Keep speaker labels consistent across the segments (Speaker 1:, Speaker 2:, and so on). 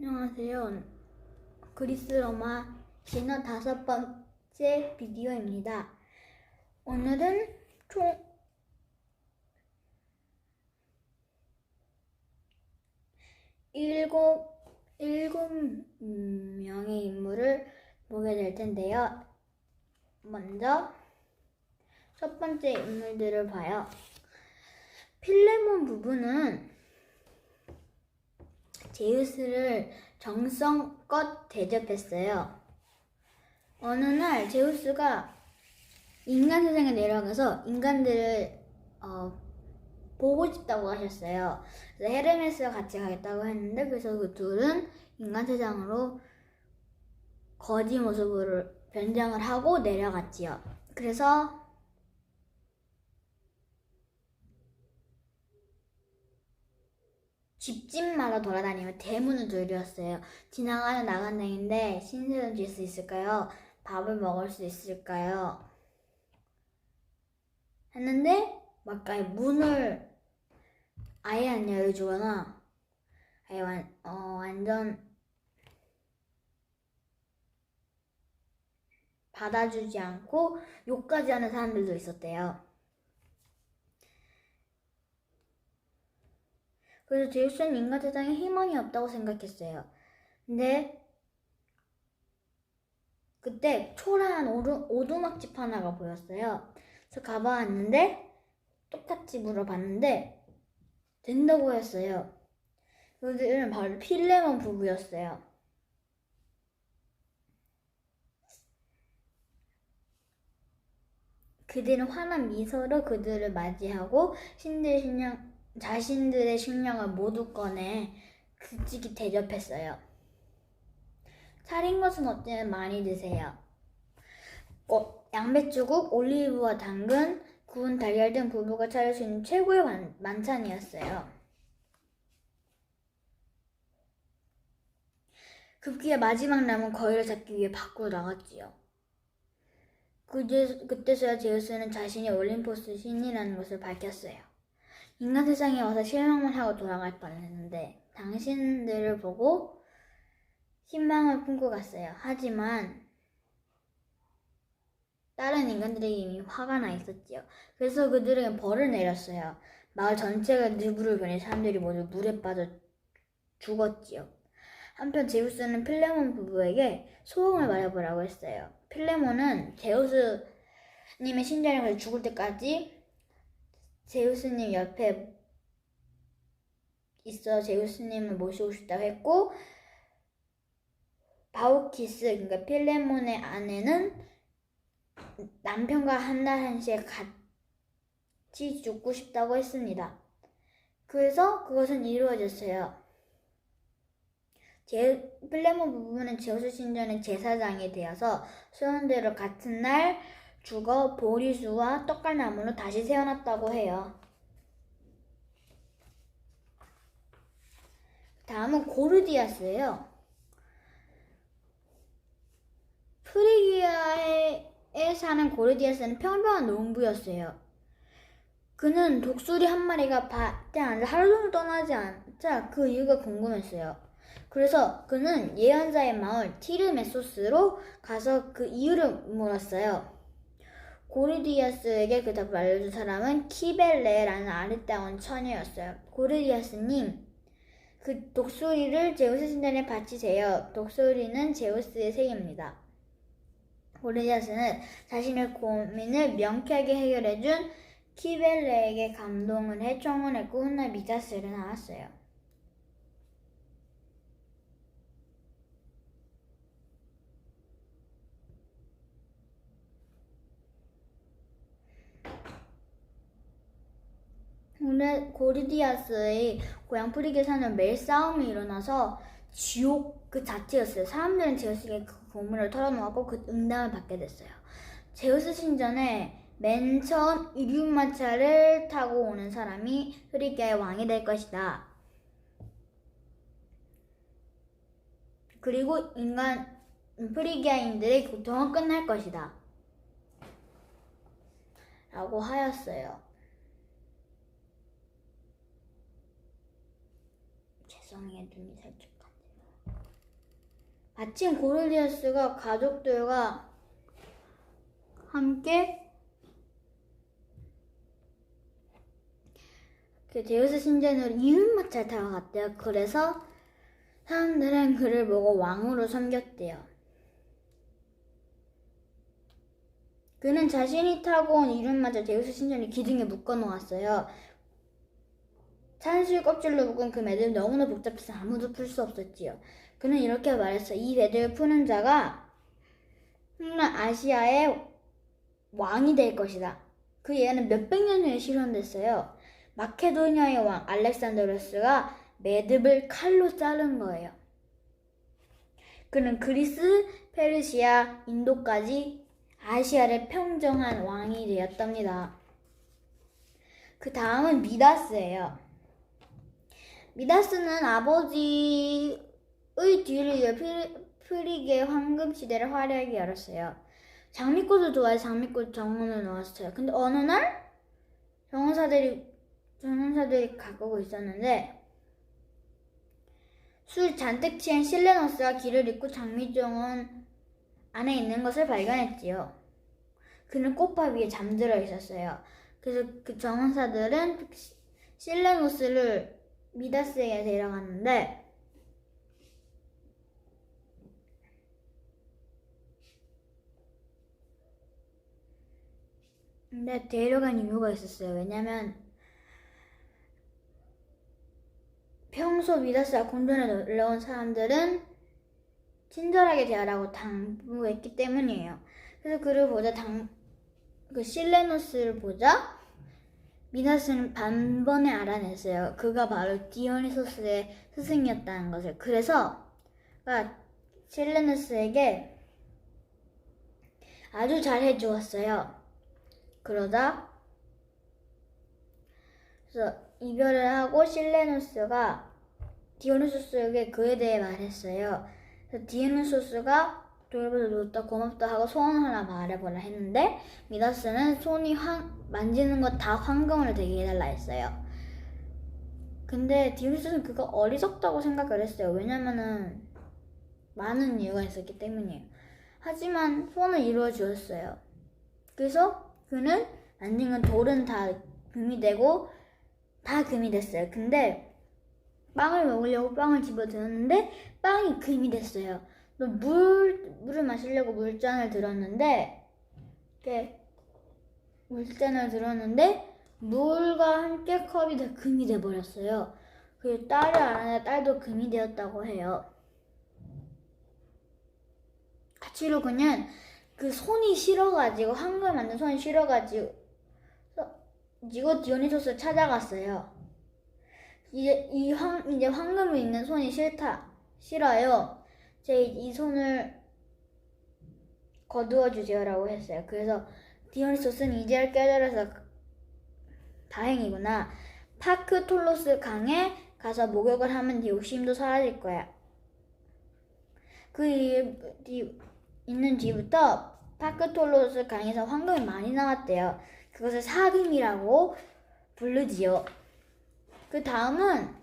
Speaker 1: 안녕하세요. 그리스 로마 신화 5번째 비디오입니다. 오늘은 총 일곱 명의 인물을 보게 될 텐데요. 먼저 첫 번째 인물들을 봐요. 필레몬 부부는 제우스를 정성껏 대접했어요. 어느 날 제우스가 인간 세상에 내려가서 인간들을 보고 싶다고 하셨어요. 그래서 헤르메스와 같이 가겠다고 했는데, 그래서 그 둘은 인간 세상으로 거지 모습으로 변장을 하고 내려갔지요. 그래서 집집마다 돌아다니며 대문을 두드렸어요. 지나가는 나간다인데 신세를 질 수 있을까요? 밥을 먹을 수 있을까요? 했는데 막가에 문을 아예 안 열어주거나 아예 완전 받아주지 않고 욕까지 하는 사람들도 있었대요. 그래서 제우스는 인간 세상에 희망이 없다고 생각했어요. 근데 그때 초라한 오두막집 하나가 보였어요. 그래서 가봐왔는데 똑같이 물어봤는데 된다고 했어요. 그들은 바로 필레몬 부부였어요. 그들은 환한 미소로 그들을 맞이하고 자신들의 식량을 모두 꺼내 굳이 대접했어요. 차린 것은 어찌나 많이 드세요. 양배추국, 올리브와 당근, 구운 달걀 등 부부가 차릴 수 있는 최고의 만찬이었어요. 급기야 마지막 남은 거위를 잡기 위해 밖으로 나갔지요. 그때서야 제우스는 자신이 올림포스 신이라는 것을 밝혔어요. 인간 세상에 와서 실망만 하고 돌아갈 뻔했는데 당신들을 보고 희망을 품고 갔어요. 하지만 다른 인간들에게 이미 화가 나 있었지요. 그래서 그들에게 벌을 내렸어요. 마을 전체가 누브를 보내 사람들이 모두 물에 빠져 죽었지요. 한편 제우스는 필레몬 부부에게 소원을 말해보라고 했어요. 필레몬은 제우스님의 신전에서 죽을 때까지 제우스님 옆에 있어 제우스님을 모시고 싶다고 했고, 바우키스, 그러니까 필레몬의 아내는 남편과 한 달 한시에 같이 죽고 싶다고 했습니다. 그래서 그것은 이루어졌어요. 필레몬 부부는 제우스 신전의 제사장이 되어서 소원대로 같은 날 죽어 보리수와 떡갈나무로 다시 세워놨다고 해요. 다음은 고르디아스예요. 프리기아에 사는 고르디아스는 평범한 농부였어요. 그는 독수리 한 마리가 밭에 앉아 하루 종일 떠나지 않자 그 이유가 궁금했어요. 그래서 그는 예언자의 마을 티르메소스로 가서 그 이유를 물었어요. 고르디아스에게 그 답을 알려준 사람은 키벨레라는 아리따운 처녀였어요. 고르디아스님, 그 독수리를 제우스 신전에 바치세요. 독수리는 제우스의 새입니다. 고르디아스는 자신의 고민을 명쾌하게 해결해준 키벨레에게 감동을 해 청혼했고 훗날 미자스를 낳았어요. 고르디아스의 고향 프리기에 사는 매일 싸움이 일어나서 지옥 그 자체였어요. 사람들은 제우스에게 그 고문을 털어놓았고 그 응답을 받게 됐어요. 제우스 신전에 맨 처음 이륙마차를 타고 오는 사람이 프리기아의 왕이 될 것이다. 그리고 프리기아인들의 고통은 끝날 것이다. 라고 하였어요. 죄송해요, 눈이 살짝 간지러워. 마침 고르디아스가 가족들과 함께 그 데우스 신전으로 이름마차를 타고 갔대요. 그래서 사람들은 그를 보고 왕으로 섬겼대요. 그는 자신이 타고 온 이름마차 데우스 신전을 기둥에 묶어 놓았어요. 산수유 껍질로 묶은 그 매듭 너무나 복잡해서 아무도 풀 수 없었지요. 그는 이렇게 말했어. 이 매듭을 푸는 자가 훗날 아시아의 왕이 될 것이다. 그 예언은 몇백 년 후에 실현됐어요. 마케도니아의 왕 알렉산드로스가 매듭을 칼로 자른 거예요. 그는 그리스, 페르시아, 인도까지 아시아를 평정한 왕이 되었답니다. 그 다음은 미다스예요. 미다스는 아버지의 뒤를 이어 프리게 황금시대를 화려하게 열었어요. 장미꽃을 좋아해 장미꽃 정원을 놓았어요. 근데 어느 날 정원사들이 가꾸고 있었는데 술 잔뜩 취한 실레노스가 길을 잃고 장미정원 안에 있는 것을 발견했지요. 그는 꽃밭 위에 잠들어 있었어요. 그래서 그 정원사들은 실레노스를 미다스에게 데려갔는데 데려간 이유가 있었어요. 왜냐면 평소 미다스와 공존에 놀러온 사람들은 친절하게 대하라고 당부했기 때문이에요. 그래서 그를 보자 그 실레노스를 보자 미다스는 단번에 알아냈어요. 그가 바로 디오니소스의 스승이었다는 것을. 그래서 실레노스에게 아주 잘해 주었어요. 그러자 그래서 이별을 하고 실레노스가 디오니소스에게 그에 대해 말했어요. 그래서 디오니소스가 돌보다 놓다 고맙다 하고 소원 하나 말해보라 했는데 미다스는 손이 만지는 것 다 황금으로 되게 해달라 했어요. 근데 디오니소스는 그거 어리석다고 생각을 했어요. 왜냐면은 많은 이유가 있었기 때문이에요. 하지만 소원을 이루어 주었어요. 그래서 그는 만진 건 돌은 다 금이 되고 다 금이 됐어요. 근데 빵을 먹으려고 빵을 집어들었는데 빵이 금이 됐어요. 또 물을 마시려고 물잔을 들었는데 물과 함께 컵이 다 금이 돼버렸어요. 그리고 딸을 알았는데 딸도 금이 되었다고 해요. 가치로 그는 그 손이 싫어가지고 황금 만든 손이 싫어가지고 디오니소스를 찾아갔어요. 이제 황금이 있는 손이 싫어요. 이 손을 거두어 주세요라고 했어요. 그래서 디오니소스는 이제야 깨달아서 다행이구나. 파크톨로스 강에 가서 목욕을 하면 네 욕심도 사라질 거야. 그 일이 있는 뒤부터 파크톨로스 강에서 황금이 많이 나왔대요. 그것을 사금이라고 부르지요. 그 다음은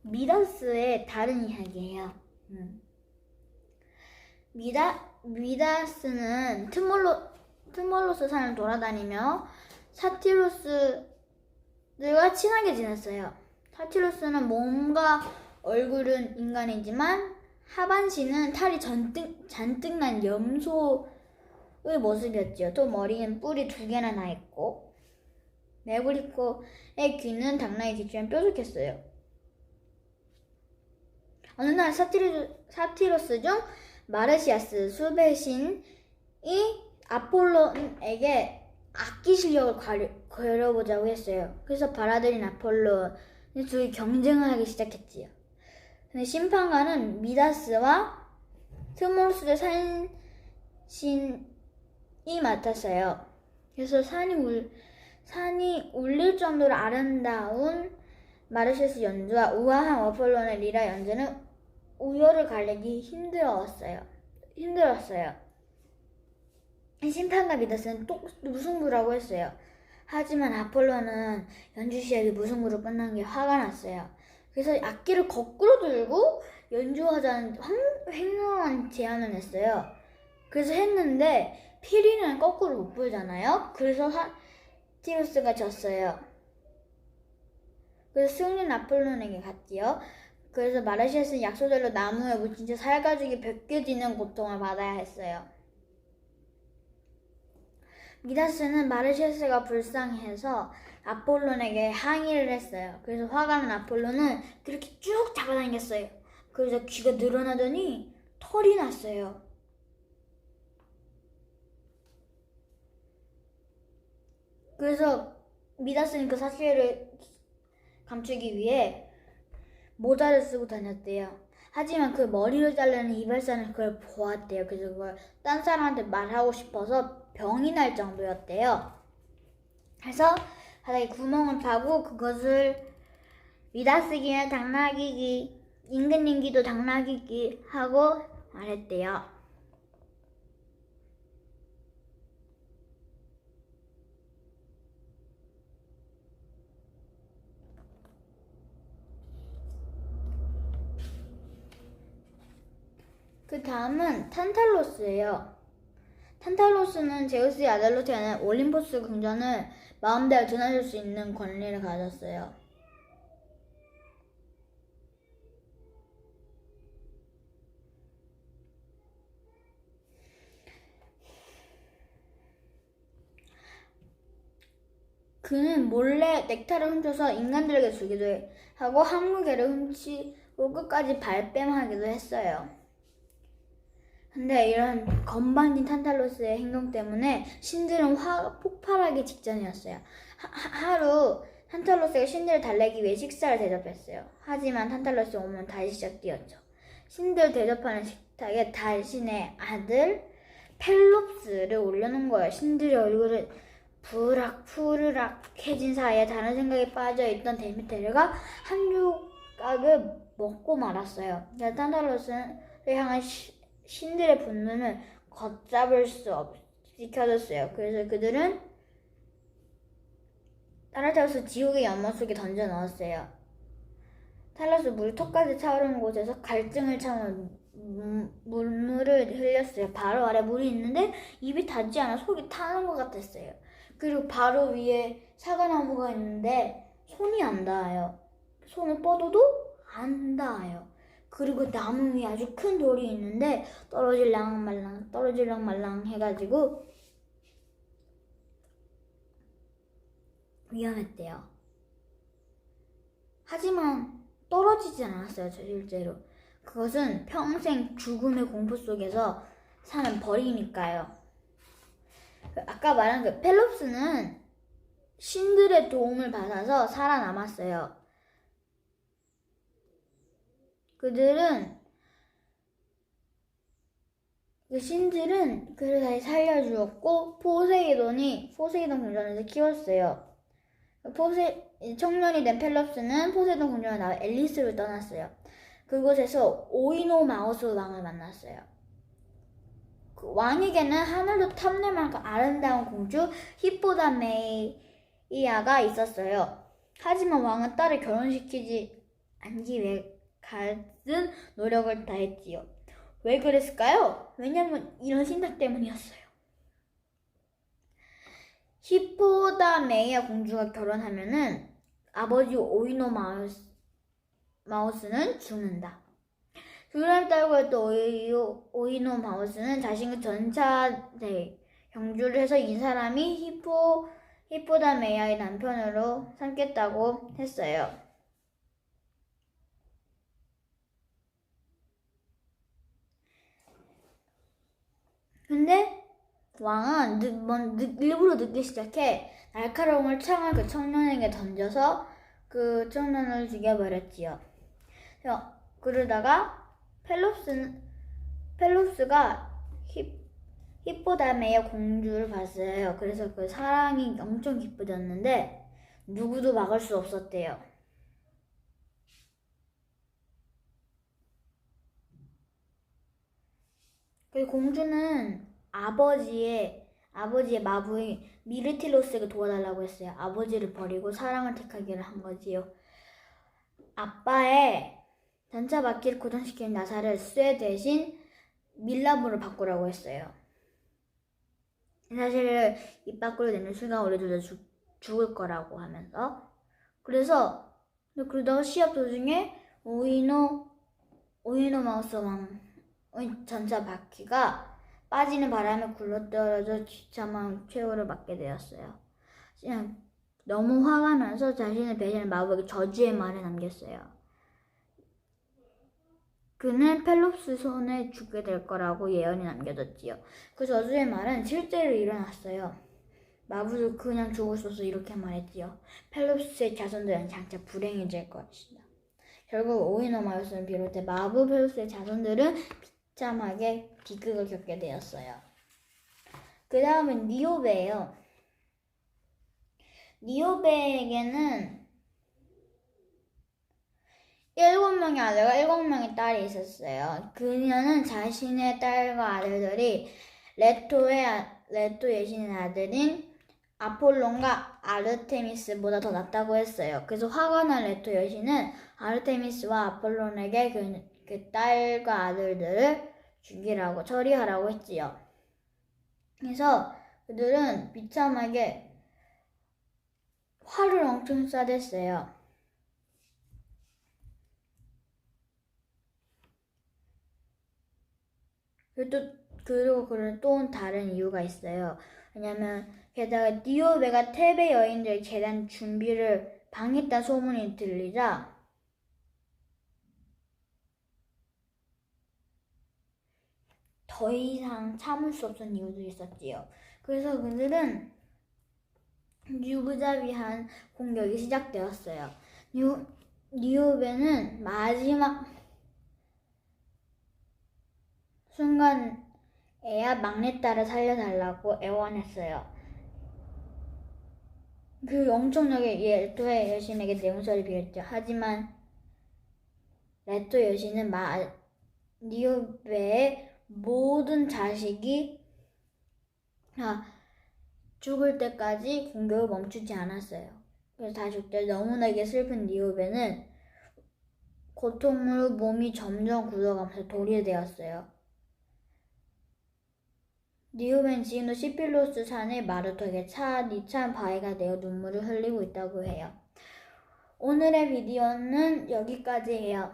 Speaker 1: 미다스의 다른 이야기예요. 미다스는 트몰로스 산을 돌아다니며 사티로스들과 친하게 지냈어요. 사티로스는 몸과 얼굴은 인간이지만 하반신은 탈이 잔뜩 난 염소의 모습이었지요. 또 머리는 뿔이 2개나 나 있고 네브리코의 귀는 당나귀 귀처럼 뾰족했어요. 어느 날 사티로스 중 마르시아스 수배의 신이 아폴론에게 악기 실력을 겨뤄보자고 했어요. 그래서 발아들인 아폴론이 둘이 경쟁을 하기 시작했지요. 근데 심판관은 미다스와 트몰로스의 산신이 맡았어요. 그래서 산이 울릴 정도로 아름다운 마르시아스 연주와 우아한 아폴론의 리라 연주는 우열을 가리기 힘들었어요. 심판관 미다스는 또 무승부라고 했어요. 하지만 아폴론은 연주 시합이 무승부로 끝난 게 화가 났어요. 그래서 악기를 거꾸로 들고 연주하자는 횡령한 제안을 했어요. 그래서 했는데 피리는 거꾸로 못 불잖아요. 그래서 티우스가 졌어요. 그래서 승리는 아폴론에게 갔지요. 그래서 마르시아스는 약속대로 나무에 묻힌 채 살가죽이 벗겨지는 고통을 받아야 했어요. 미다스는 마르시아스가 불쌍해서 아폴론에게 항의를 했어요. 그래서 화가 난 아폴론은 그렇게 쭉 잡아당겼어요. 그래서 귀가 늘어나더니 털이 났어요. 그래서 미다스는 그 사실을 감추기 위해 모자를 쓰고 다녔대요. 하지만 그 머리를 자르는 이발사는 그걸 보았대요. 그래서 그걸 딴 사람한테 말하고 싶어서 병이 날 정도였대요. 그래서 바닥에 구멍을 파고 그것을 미다스기나 당나귀기, 임금님기도 당나귀기 하고 말했대요. 그 다음은 탄탈로스예요. 탄탈로스는 제우스의 아들로 태어난 올림포스 궁전을 마음대로 드나들 수 있는 권리를 가졌어요. 그는 몰래 넥타를 훔쳐서 인간들에게 주기도 하고 항무개를 훔치고 끝까지 발뺌하기도 했어요. 근데 이런 건방진 탄탈로스의 행동 때문에 신들은 폭발하기 직전이었어요. 하루 탄탈로스가 신들을 달래기 위해 식사를 대접했어요. 하지만 탄탈로스 오면 다시 시작되었죠. 신들 대접하는 식탁에 자신의 아들 펠롭스를 올려놓은 거예요. 신들의 얼굴을 푸르락해진 사이에 다른 생각에 빠져있던 데미테르가 한 조각을 먹고 말았어요. 탄탈로스를 향한 신들의 분노는 걷잡을 수 없이 켜졌어요. 그래서 그들은 타르타로스 지옥의 연못 속에 던져 넣었어요. 탈로스 물이 턱까지 차오르는 곳에서 갈증을 참은 물을 흘렸어요. 바로 아래 물이 있는데 입이 닿지 않아 속이 타는 것 같았어요. 그리고 바로 위에 사과나무가 있는데 손이 안 닿아요. 손을 뻗어도 안 닿아요. 그리고 나무 위에 아주 큰 돌이 있는데 떨어질랑 말랑 해가지고 위험했대요. 하지만 떨어지지 않았어요. 실제로. 그것은 평생 죽음의 공포 속에서 사는 벌이니까요. 아까 말한 그 펠롭스는 신들의 도움을 받아서 살아남았어요. 신들은 그를 다시 살려주었고 포세이돈 궁전에서 키웠어요. 청년이 된 펠롭스는 포세이돈 궁전에 나와 앨리스를 떠났어요. 그곳에서 오이노마우스 왕을 만났어요. 그 왕에게는 하늘도 탐낼 만큼 아름다운 공주 히포다메이아가 있었어요. 하지만 왕은 딸을 결혼시키지 않기 위해 갖은 노력을 다했지요. 왜 그랬을까요? 왜냐면 이런 신들 때문이었어요. 히포다메이아 공주가 결혼하면은 아버지 오이노마우스는 죽는다. 그를 따르고 했던 오이노마우스는 자신의 전차대 경주를 해서 이 사람이 히포다메이아의 남편으로 삼겠다고 했어요. 근데 왕은 일부러 늦기 시작해 날카로운 창을 그 청년에게 던져서 그 청년을 죽여버렸지요. 그러다가 펠롭스가 히포다메이아 공주를 봤어요. 그래서 그 사랑이 엄청 기뻐졌는데 누구도 막을 수 없었대요. 그 공주는 아버지의 마부인 미르틸로스에게 도와달라고 했어요. 아버지를 버리고 사랑을 택하기를 한 거지요. 아빠의 전차 바퀴를 고정시킨 나사를 쇠 대신 밀랍으로 바꾸라고 했어요. 사실 입 밖으로 내는 순간 우리 둘 다 죽을 거라고 하면서. 그래서 그러다가 시합 도중에 오이노 마우스 왕의 전차 바퀴가 빠지는 바람에 굴러떨어져 비참한 최후를 맞게 되었어요. 그냥 너무 화가 나서 자신의 배신한 마법의 저주의 말을 남겼어요. 그는 펠롭스 손에 죽게 될 거라고 예언이 남겨졌지요. 그 저주의 말은 실제로 일어났어요. 마부도 그냥 죽을 수 없어 이렇게 말했지요. 펠롭스의 자손들은 장차 불행해질 것이다. 결국 오이노마우스를 비롯해 마부 펠롭스의 자손들은 비참하게 비극을 겪게 되었어요. 그 다음은 니오베예요. 니오베에게는 7명의 아들과 7명의 딸이 있었어요. 그녀는 자신의 딸과 아들들이 레토 여신의 아들인 아폴론과 아르테미스보다 더 낫다고 했어요. 그래서 화가 난 레토 여신은 아르테미스와 아폴론에게 그 딸과 아들들을 죽이라고 처리하라고 했지요. 그래서 그들은 비참하게 화를 엄청 쏴댔어요. 그리고 또 다른 이유가 있어요. 왜냐면 게다가 니오베가 테베 여인들 재단 준비를 방했다 소문이 들리자 더 이상 참을 수 없는 이유도 있었지요. 그래서 그들은 유부자비한 공격이 시작되었어요. 니오베는 마지막 순간에야 막내딸을 살려달라고 애원했어요. 그 엄청나게 레토의 여신에게 내 용서를 빌었죠. 하지만 레토 여신은 니오베의 모든 자식이 죽을 때까지 공격을 멈추지 않았어요. 그래서 다 죽을 때 너무나게 슬픈 니오베는 고통으로 몸이 점점 굳어가면서 돌이 되었어요. 니오베는 지금도 시필로스 산의 마르토에게 니찬 바위가 되어 눈물을 흘리고 있다고 해요. 오늘의 비디오는 여기까지예요.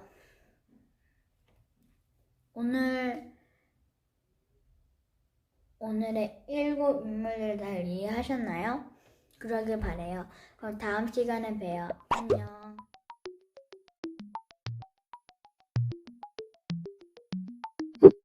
Speaker 1: 오늘의 7 인물들을 잘 이해하셨나요? 그러길 바래요. 그럼 다음 시간에 봬요. 안녕.